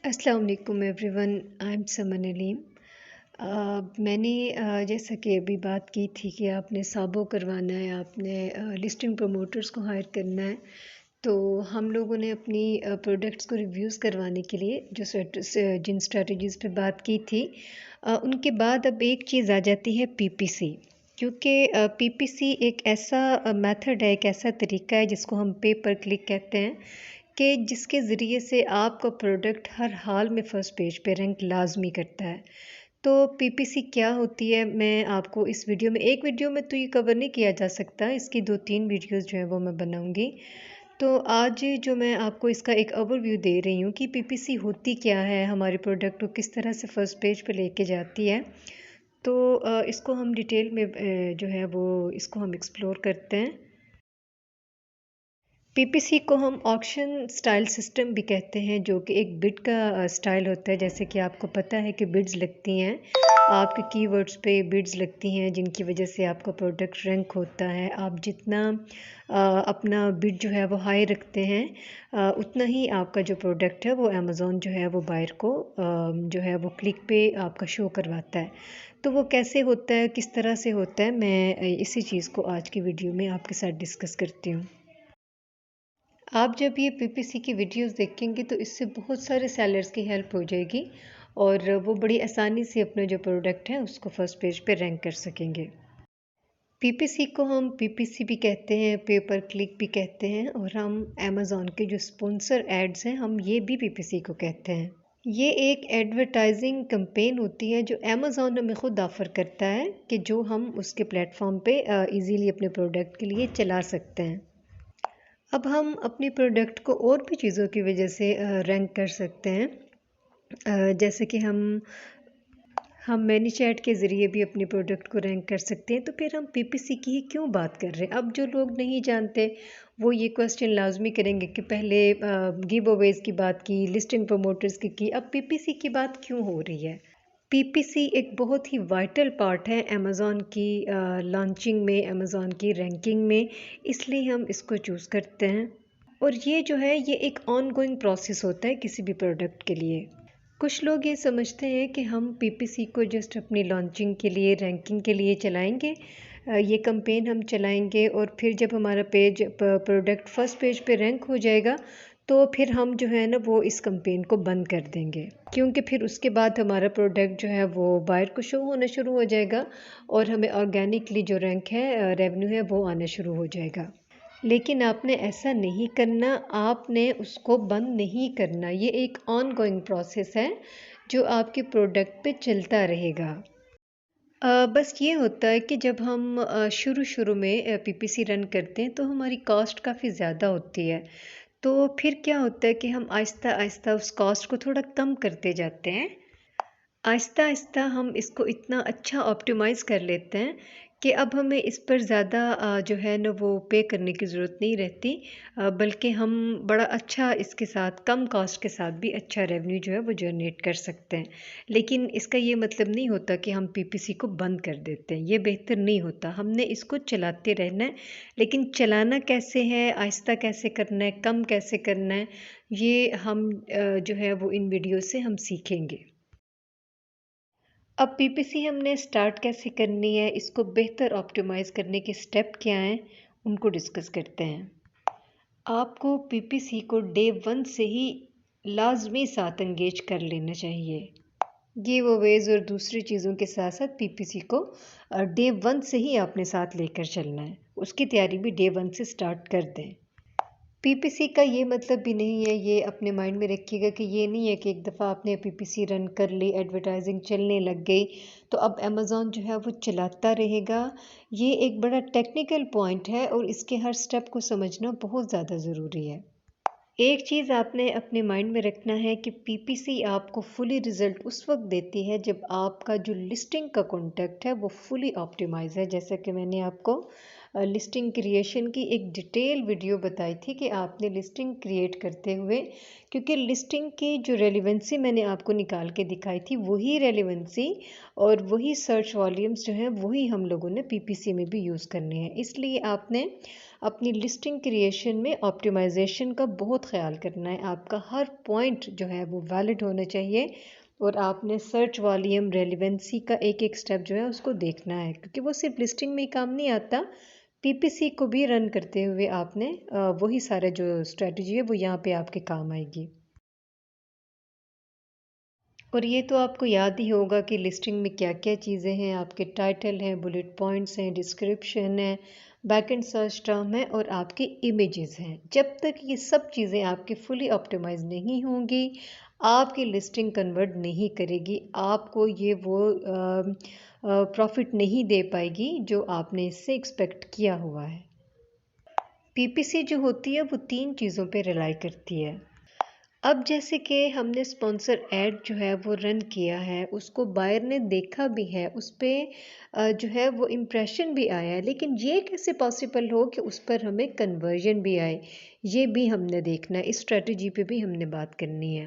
अस्सलाम वालेकुम everyone, I am समन अलीम। मैंने जैसा कि अभी बात की थी कि आपने साबो करवाना है, आपने लिस्टिंग प्रमोटर्स को हायर करना है। तो हम लोगों ने अपनी प्रोडक्ट्स को रिव्यूज़ करवाने के लिए जिन स्ट्रेटजीज़ पे बात की थी, उनके बाद अब एक चीज़ आ जाती है पीपीसी। क्योंकि पीपीसी एक ऐसा मेथड है, एक ऐसा तरीका है जिसको हम पे पर क्लिक कहते हैं, कि जिसके ज़रिए से आपका प्रोडक्ट हर हाल में फ़र्स्ट पेज पे रैंक लाज़मी करता है। तो पीपीसी क्या होती है, मैं आपको इस वीडियो में, एक वीडियो में तो ये कवर नहीं किया जा सकता, इसकी 2-3 वीडियोज़ जो हैं वो मैं बनाऊँगी। तो आज जो मैं आपको इसका एक ओवरव्यू दे रही हूँ कि पीपीसी होती क्या है, हमारे प्रोडक्ट को किस तरह से फ़र्स्ट पेज पे लेके जाती है। तो इसको हम डिटेल में जो है वो इसको हम एक्सप्लोर करते हैं। पीपीसी को हम ऑक्शन स्टाइल सिस्टम भी कहते हैं, जो कि एक बिड का स्टाइल होता है। जैसे कि आपको पता है कि बिड्स लगती हैं, आपके कीवर्ड्स पे बिड्स लगती हैं, जिनकी वजह से आपका प्रोडक्ट रैंक होता है। आप जितना अपना बिड जो है वो हाई रखते हैं, उतना ही आपका जो प्रोडक्ट है वो अमेज़ॉन जो है वो बायर को जो है वो क्लिक पे आपका शो करवाता है। तो वो कैसे होता है, किस तरह से होता है, मैं इसी चीज़ को आज की वीडियो में आपके साथ डिस्कस करती हूँ। आप जब ये पीपीसी की वीडियोस देखेंगे तो इससे बहुत सारे सेलर्स की हेल्प हो जाएगी, और वो बड़ी आसानी से अपना जो प्रोडक्ट है उसको फर्स्ट पेज पे रैंक कर सकेंगे। पीपीसी को हम पीपीसी भी कहते हैं, पे पर क्लिक भी कहते हैं, और हम अमेज़ॉन के जो स्पॉन्सर एड्स हैं हम ये भी पीपीसी को कहते हैं। ये एक एडवर्टाइजिंग कैंपेन होती है जो अमेज़ॉन हमें खुद ऑफ़र करता है, कि जो हम उसके प्लेटफॉर्म पे इजीली अपने प्रोडक्ट के लिए चला सकते हैं। अब हम अपनी प्रोडक्ट को और भी चीज़ों की वजह से रैंक कर सकते हैं। जैसे कि हम मैनीचैट के ज़रिए भी अपने प्रोडक्ट को रैंक कर सकते हैं। तो फिर हम पीपीसी की ही क्यों बात कर रहे हैं? अब जो लोग नहीं जानते वो ये क्वेश्चन लाजमी करेंगे कि पहले गिव अवेज़ की बात की, लिस्टिंग प्रमोटर्स की, अब पीपीसी की बात क्यों हो रही है? पीपीसी एक बहुत ही वाइटल पार्ट है अमेज़ॉन की लॉन्चिंग में, अमेज़ॉन की रैंकिंग में, इसलिए हम इसको चूज़ करते हैं। और ये जो है ये एक ऑनगोइंग प्रोसेस होता है किसी भी प्रोडक्ट के लिए। कुछ लोग ये समझते हैं कि हम पीपीसी को जस्ट अपनी लॉन्चिंग के लिए, रैंकिंग के लिए चलाएंगे, ये कैंपेन हम चलाएंगे, और फिर जब हमारा प्रोडक्ट फर्स्ट पेज पे रैंक हो जाएगा तो फिर हम जो है ना वो इस कैंपेन को बंद कर देंगे, क्योंकि फिर उसके बाद हमारा प्रोडक्ट जो है वो बायर को शो होना शुरू हो जाएगा, और हमें ऑर्गेनिकली जो रैंक है, रेवेन्यू है, वो आना शुरू हो जाएगा। लेकिन आपने ऐसा नहीं करना, आपने उसको बंद नहीं करना। ये एक ऑनगोइंग प्रोसेस है जो आपके प्रोडक्ट पे चलता रहेगा। बस ये होता है कि जब हम शुरू-शुरू में पीपीसी रन करते हैं तो हमारी कॉस्ट काफ़ी ज़्यादा होती है। तो फिर क्या होता है कि हम आहिस्ता-आहिस्ता उस कॉस्ट को थोड़ा कम करते जाते हैं। आहिस्ता-आहिस्ता हम इसको इतना अच्छा ऑप्टिमाइज़ कर लेते हैं कि अब हमें इस पर ज़्यादा जो है ना वो पे करने की ज़रूरत नहीं रहती, बल्कि हम बड़ा अच्छा इसके साथ, कम कॉस्ट के साथ भी अच्छा रेवेन्यू जो है वो जनरेट कर सकते हैं। लेकिन इसका ये मतलब नहीं होता कि हम पीपीसी को बंद कर देते हैं, ये बेहतर नहीं होता। हमने इसको चलाते रहना है, लेकिन चलाना कैसे है, आहिस्ता कैसे करना है, कम कैसे करना है, ये हम जो है वो इन वीडियो से हम सीखेंगे। अब पीपीसी हमने स्टार्ट कैसे करनी है, इसको बेहतर ऑप्टिमाइज़ करने के स्टेप क्या हैं, उनको डिस्कस करते हैं। आपको पीपीसी को डे 1 से ही लाज़मी साथ एंगेज कर लेना चाहिए। गिव अवेज़ और दूसरी चीज़ों के साथ-साथ पीपीसी को डे 1 से ही आपने साथ लेकर चलना है। उसकी तैयारी भी डे 1 से स्टार्ट कर दें। पीपीसी का ये मतलब भी नहीं है, ये अपने माइंड में रखिएगा कि ये नहीं है कि एक दफ़ा आपने पीपीसी रन कर ली, एडवर्टाइजिंग चलने लग गई, तो अब अमेज़ॉन जो है वो चलाता रहेगा। ये एक बड़ा टेक्निकल पॉइंट है और इसके हर स्टेप को समझना बहुत ज़्यादा ज़रूरी है। एक चीज़ आपने अपने माइंड में रखना है कि पीपीसी आपको फुली रिज़ल्ट उस वक्त देती है जब आपका जो लिस्टिंग का कॉन्टेक्ट है वो फुली ऑप्टिमाइज़ है। जैसा कि मैंने आपको लिस्टिंग क्रिएशन की एक डिटेल वीडियो बताई थी कि आपने लिस्टिंग क्रिएट करते हुए, क्योंकि लिस्टिंग की जो रेलिवेंसी मैंने आपको निकाल के दिखाई थी वही रेलिवेंसी और वही सर्च वॉल्यूम्स जो हैं वही हम लोगों ने पीपीसी में भी यूज़ करने हैं। इसलिए आपने अपनी लिस्टिंग क्रिएशन में ऑप्टिमाइजेशन का बहुत ख्याल करना है। आपका हर पॉइंट जो है वो वैलिड होना चाहिए और आपने सर्च वॉल्यूम रेलिवेंसी का एक एक स्टेप जो है उसको देखना है, क्योंकि वो सिर्फ लिस्टिंग में ही काम नहीं आता, पीपीसी को भी रन करते हुए आपने वही सारे जो स्ट्रेटजी है वो यहाँ पे आपके काम आएगी। और ये तो आपको याद ही होगा कि लिस्टिंग में क्या क्या चीज़ें हैं, आपके टाइटल हैं, बुलेट पॉइंट्स हैं, डिस्क्रिप्शन है, बैक एंड सर्च टर्म है और आपके इमेजेस हैं। जब तक ये सब चीज़ें आपकी फुली ऑप्टिमाइज नहीं होंगी, आपकी लिस्टिंग कन्वर्ट नहीं करेगी, आपको ये वो प्रॉफिट नहीं दे पाएगी जो आपने इससे एक्सपेक्ट किया हुआ है। पीपीसी जो होती है वो 3 चीज़ों पे रिलाई करती है। अब जैसे कि हमने स्पॉन्सर ऐड जो है वो रन किया है, उसको बायर ने देखा भी है, उस पर जो है वो इम्प्रेशन भी आया है, लेकिन ये कैसे पॉसिबल हो कि उस पर हमें कन्वर्जन भी आए, ये भी हमने देखना है। इस स्ट्रेटजी पे भी हमने बात करनी है।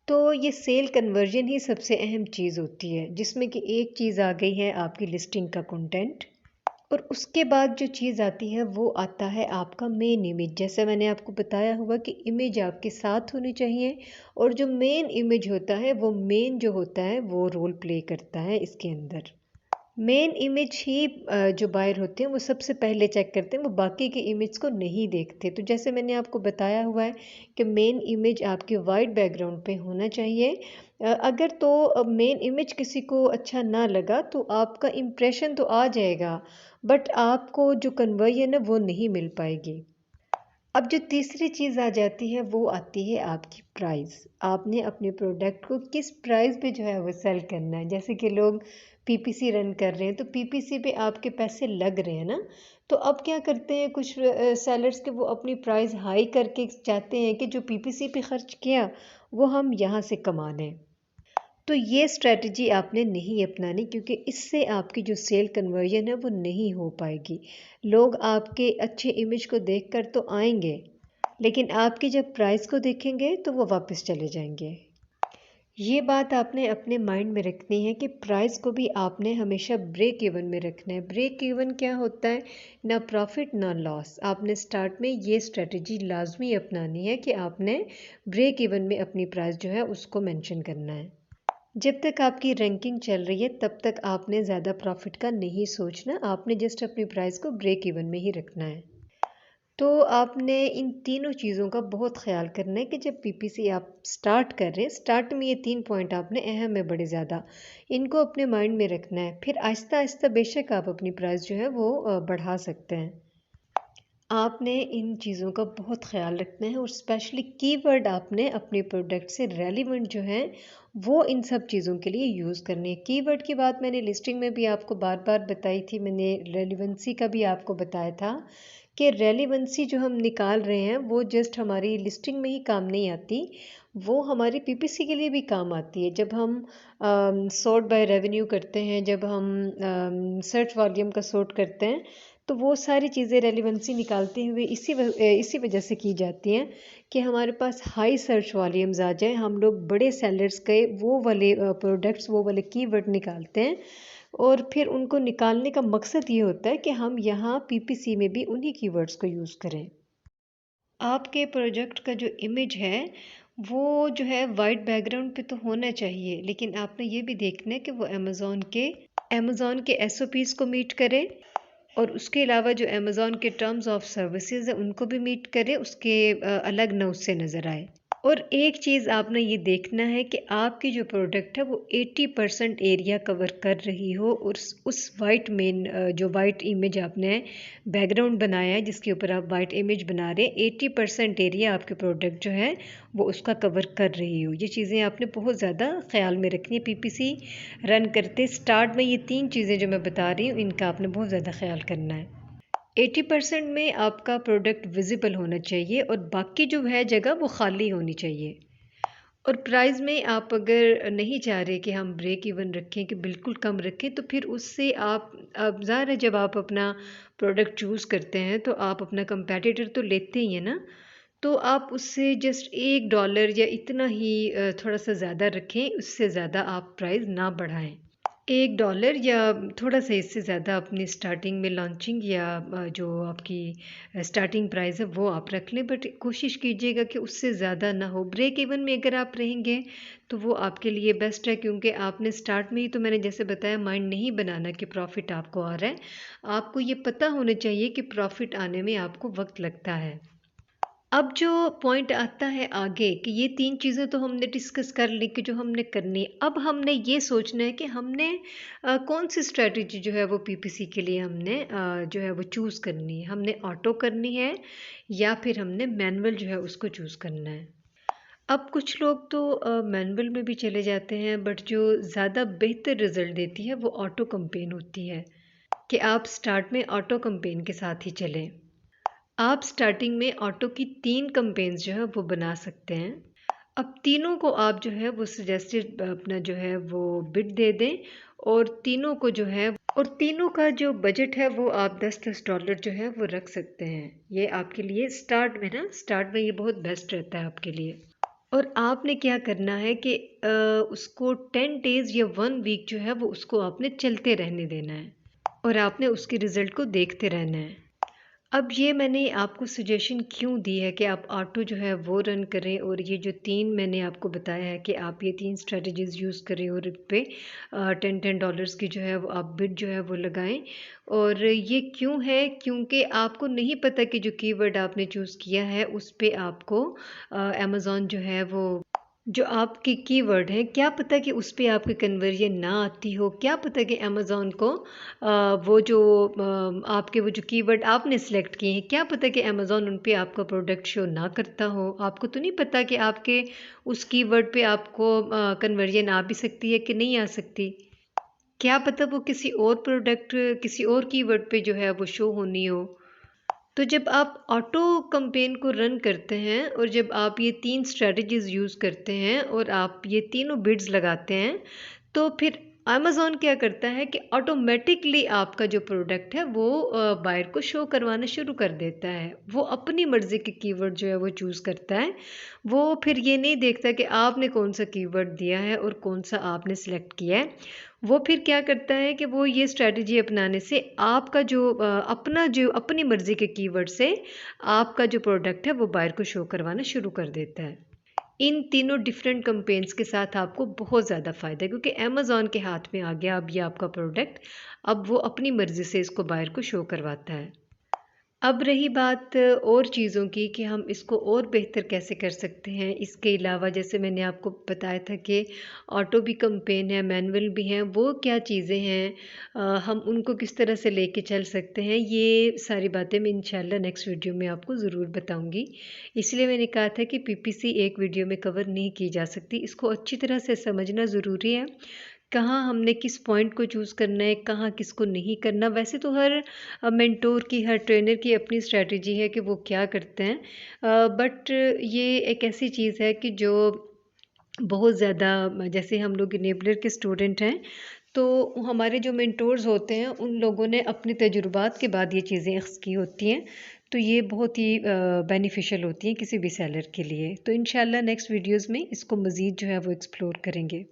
तो ये सेल कन्वर्जन ही सबसे अहम चीज़ होती है, जिसमें कि एक चीज़ आ गई है आपकी लिस्टिंग का कंटेंट, और उसके बाद जो चीज़ आती है वो आता है आपका मेन इमेज। जैसे मैंने आपको बताया हुआ कि इमेज आपके साथ होनी चाहिए, और जो मेन इमेज होता है वो मेन जो होता है वो रोल प्ले करता है इसके अंदर। मेन इमेज ही जो बायर होते हैं वो सबसे पहले चेक करते हैं, वो बाकी के इमेज को नहीं देखते। तो जैसे मैंने आपको बताया हुआ है कि मेन इमेज आपके वाइट बैकग्राउंड पे होना चाहिए। अगर तो मेन इमेज किसी को अच्छा ना लगा तो आपका इम्प्रेशन तो आ जाएगा, बट आपको जो कन्वर्जन है वो नहीं मिल पाएगी। अब जो तीसरी चीज़ आ जाती है वो आती है आपकी प्राइस। आपने अपने प्रोडक्ट को किस प्राइस पे जो है वो सेल करना है। जैसे कि लोग पीपीसी रन कर रहे हैं तो पीपीसी पे आपके पैसे लग रहे हैं ना, तो अब क्या करते हैं कुछ सेलर्स के, वो अपनी प्राइस हाई करके चाहते हैं कि जो पीपीसी पे खर्च किया वो हम यहाँ से कमा लें। तो ये स्ट्रेटजी आपने नहीं अपनानी, क्योंकि इससे आपकी जो सेल कन्वर्जन है वो नहीं हो पाएगी। लोग आपके अच्छे इमेज को देखकर तो आएंगे, लेकिन आपकी जब प्राइस को देखेंगे तो वो वापस चले जाएंगे। ये बात आपने अपने माइंड में रखनी है कि प्राइस को भी आपने हमेशा ब्रेक इवन में रखना है। ब्रेक इवन क्या होता है? ना प्रॉफिट ना लॉस। आपने स्टार्ट में ये स्ट्रेटजी लाजमी अपनानी है कि आपने ब्रेक इवन में अपनी प्राइस जो है उसको मेंशन करना है। जब तक आपकी रैंकिंग चल रही है तब तक आपने ज़्यादा प्रॉफिट का नहीं सोचना, आपने जस्ट अपनी प्राइस को ब्रेक इवन में ही रखना है। तो आपने इन तीनों चीज़ों का बहुत ख्याल करना है कि जब पीपीसी आप स्टार्ट कर रहे हैं, स्टार्ट में ये 3 पॉइंट आपने अहम है बड़े ज़्यादा, इनको अपने माइंड में रखना है। फिर आहिस्ता आहिस्ता बेशक आप अपनी प्राइस जो है वो बढ़ा सकते हैं। आपने इन चीज़ों का बहुत ख्याल रखना है, और स्पेशली कीवर्ड आपने अपने प्रोडक्ट से रेलिवेंट जो हैं वो इन सब चीज़ों के लिए यूज़ करने हैं। कीवर्ड की बात मैंने लिस्टिंग में भी आपको बार बार बताई थी, मैंने रेलिवेंसी का भी आपको बताया था कि रेलिवेंसी जो हम निकाल रहे हैं वो जस्ट हमारी लिस्टिंग में ही काम नहीं आती, वो हमारी पीपीसी के लिए भी काम आती है। जब हम सॉर्ट बाय रेवेन्यू करते हैं, जब हम सर्च वॉल्यूम का सॉर्ट करते हैं, तो वो सारी चीज़ें रेलिवेंसी निकालते हुए इसी वजह से की जाती हैं कि हमारे पास हाई सर्च वॉल्यूम्स आ जाए, हम लोग बड़े सेलर्स के वो वाले प्रोडक्ट्स, वो वाले कीवर्ड निकालते हैं, और फिर उनको निकालने का मकसद ये होता है कि हम यहाँ पीपीसी में भी उन्हीं कीवर्ड्स को यूज़ करें। आपके प्रोजेक्ट का जो इमेज है वो जो है वाइट बैकग्राउंड पे तो होना चाहिए, लेकिन आपने ये भी देखना है कि वो अमेज़ॉन के एसओपीज़ को मीट करे, और उसके अलावा जो अमेज़ॉन के टर्म्स ऑफ सर्विसेज है उनको भी मीट करे, उसके अलग न उससे नज़र आए। और एक चीज़ आपने ये देखना है कि आपकी जो प्रोडक्ट है वो 80% एरिया कवर कर रही हो, और उस वाइट जो वाइट इमेज आपने बैकग्राउंड बनाया है जिसके ऊपर आप वाइट इमेज बना रहे हैं, 80% एरिया आपके प्रोडक्ट जो है वो उसका कवर कर रही हो। ये चीज़ें आपने बहुत ज़्यादा ख्याल में रखनी है। पीपीसी रन करते स्टार्ट में ये 3 चीज़ें जो मैं बता रही हूँ इनका आपने बहुत ज़्यादा ख्याल करना है। 80% में आपका प्रोडक्ट विजिबल होना चाहिए और बाकी जो है जगह वो खाली होनी चाहिए। और प्राइस में आप अगर नहीं चाह रहे कि हम ब्रेक इवन रखें कि बिल्कुल कम रखें, तो फिर उससे आप अब ज़ाहिर है जब आप अपना प्रोडक्ट चूज़ करते हैं तो आप अपना कंपैटिटर तो लेते ही हैं ना, तो आप उससे जस्ट $1 या इतना ही थोड़ा सा ज़्यादा रखें, उससे ज़्यादा आप प्राइस ना बढ़ाएं। $1 या थोड़ा सा इससे ज़्यादा अपनी स्टार्टिंग में लॉन्चिंग या जो आपकी स्टार्टिंग प्राइस है वो आप रख लें, बट कोशिश कीजिएगा कि उससे ज़्यादा ना हो। ब्रेक इवन में अगर आप रहेंगे तो वो आपके लिए बेस्ट है, क्योंकि आपने स्टार्ट में ही तो मैंने जैसे बताया माइंड नहीं बनाना कि प्रॉफिट आपको आ रहा है। आपको ये पता होना चाहिए कि प्रॉफिट आने में आपको वक्त लगता है। अब जो पॉइंट आता है आगे कि ये 3 चीज़ें तो हमने डिस्कस कर ली कि जो हमने करनी है। अब हमने ये सोचना है कि हमने कौन-सी स्ट्रैटेजी जो है वो पीपीसी के लिए हमने जो है वो चूज़ करनी है। हमने ऑटो करनी है या फिर हमने मैनुअल जो है उसको चूज़ करना है। अब कुछ लोग तो मैनुअल में भी चले जाते हैं, बट जो ज़्यादा बेहतर रिज़ल्ट देती है वो ऑटो कैम्पेन होती है कि आप स्टार्ट में ऑटो कैम्पेन के साथ ही चलें। आप स्टार्टिंग में ऑटो की 3 कैम्पेन्स जो है वो बना सकते हैं। अब तीनों को आप जो है वो सजेस्टेड अपना जो है वो बिड दे दें, और तीनों को जो है और तीनों का जो बजट है वो आप $10-10 जो है वो रख सकते हैं। ये आपके लिए स्टार्ट में ये बहुत बेस्ट रहता है आपके लिए। और आपने क्या करना है कि उसको 10 डेज़ या 1 वीक जो है वो उसको आपने चलते रहने देना है, और आपने उसके रिज़ल्ट को देखते रहना है। अब ये मैंने आपको सजेशन क्यों दी है कि आप ऑटो जो है वो रन करें, और ये जो 3 मैंने आपको बताया है कि आप ये 3 स्ट्रेटजीज़ यूज़ करें और इस पे $10-10 की जो है वो आप बिड जो है वो लगाएं। और ये क्यों है? क्योंकि आपको नहीं पता कि जो कीवर्ड आपने चूज़ किया है उस पे आपको अमेज़न जो है वो जो आपके कीवर्ड हैं, क्या पता कि उस पे आपकी कन्वर्जन ना आती हो, क्या पता कि अमेज़न को वो जो आपके वो जो कीवर्ड आपने सेलेक्ट किए हैं, क्या पता कि अमेज़न उन पे आपका प्रोडक्ट शो ना करता हो। आपको तो नहीं पता कि आपके उस कीवर्ड पे आपको कन्वर्जन आ भी सकती है कि नहीं आ सकती। क्या पता वो किसी और कीवर्ड पे जो है वो शो होनी हो। तो जब आप ऑटो कैम्पेन को रन करते हैं और जब आप ये 3 स्ट्रैटेजीज़ यूज़ करते हैं और आप ये तीनों बिड्स लगाते हैं, तो फिर अमेज़न क्या करता है कि ऑटोमेटिकली आपका जो प्रोडक्ट है वो बायर को शो करवाना शुरू कर देता है। वो अपनी मर्ज़ी के कीवर्ड जो है वो चूज़ करता है। वो फिर ये नहीं देखता कि आपने कौन-सा कीवर्ड दिया है और कौन-सा आपने सेलेक्ट किया है। वो फिर क्या करता है कि वो ये स्ट्रैटेजी अपनाने से आपका जो अपनी मर्ज़ी के कीवर्ड से आपका जो प्रोडक्ट है वो बायर को शो करवाना शुरू कर देता है। इन तीनों डिफरेंट कैम्पेन्स के साथ आपको बहुत ज़्यादा फ़ायदा है, क्योंकि अमेज़न के हाथ में आ गया अब ये आपका प्रोडक्ट। अब वो अपनी मर्ज़ी से इसको बायर को शो करवाता है। अब रही बात और चीज़ों की कि हम इसको और बेहतर कैसे कर सकते हैं। इसके अलावा जैसे मैंने आपको बताया था कि ऑटो भी कैम्पेन है, मैनुअल भी हैं, वो क्या चीज़ें हैं, हम उनको किस तरह से लेके चल सकते हैं, ये सारी बातें मैं इंशाल्लाह नेक्स्ट वीडियो में आपको ज़रूर बताऊँगी। इसलिए मैंने कहा था कि पीपीसी एक वीडियो में कवर नहीं की जा सकती, इसको अच्छी तरह से समझना ज़रूरी है। कहाँ हमने किस पॉइंट को चूज़ करना है, कहाँ किसको नहीं करना। वैसे तो हर मेंटोर की, हर ट्रेनर की अपनी स्ट्रैटेजी है कि वो क्या करते हैं, बट ये एक ऐसी चीज़ है कि जो बहुत ज़्यादा, जैसे हम लोग इनेबलर के स्टूडेंट हैं, तो हमारे जो मेंटोर्स होते हैं उन लोगों ने अपने तजुर्बात के बाद ये चीज़ें अख्ज़ की होती हैं, तो ये बहुत ही बेनिफिशियल होती हैं किसी भी सेलर के लिए। तो इंशाल्लाह नेक्स्ट वीडियोज़ में इसको मज़ीद जो है वो एक्सप्लोर करेंगे।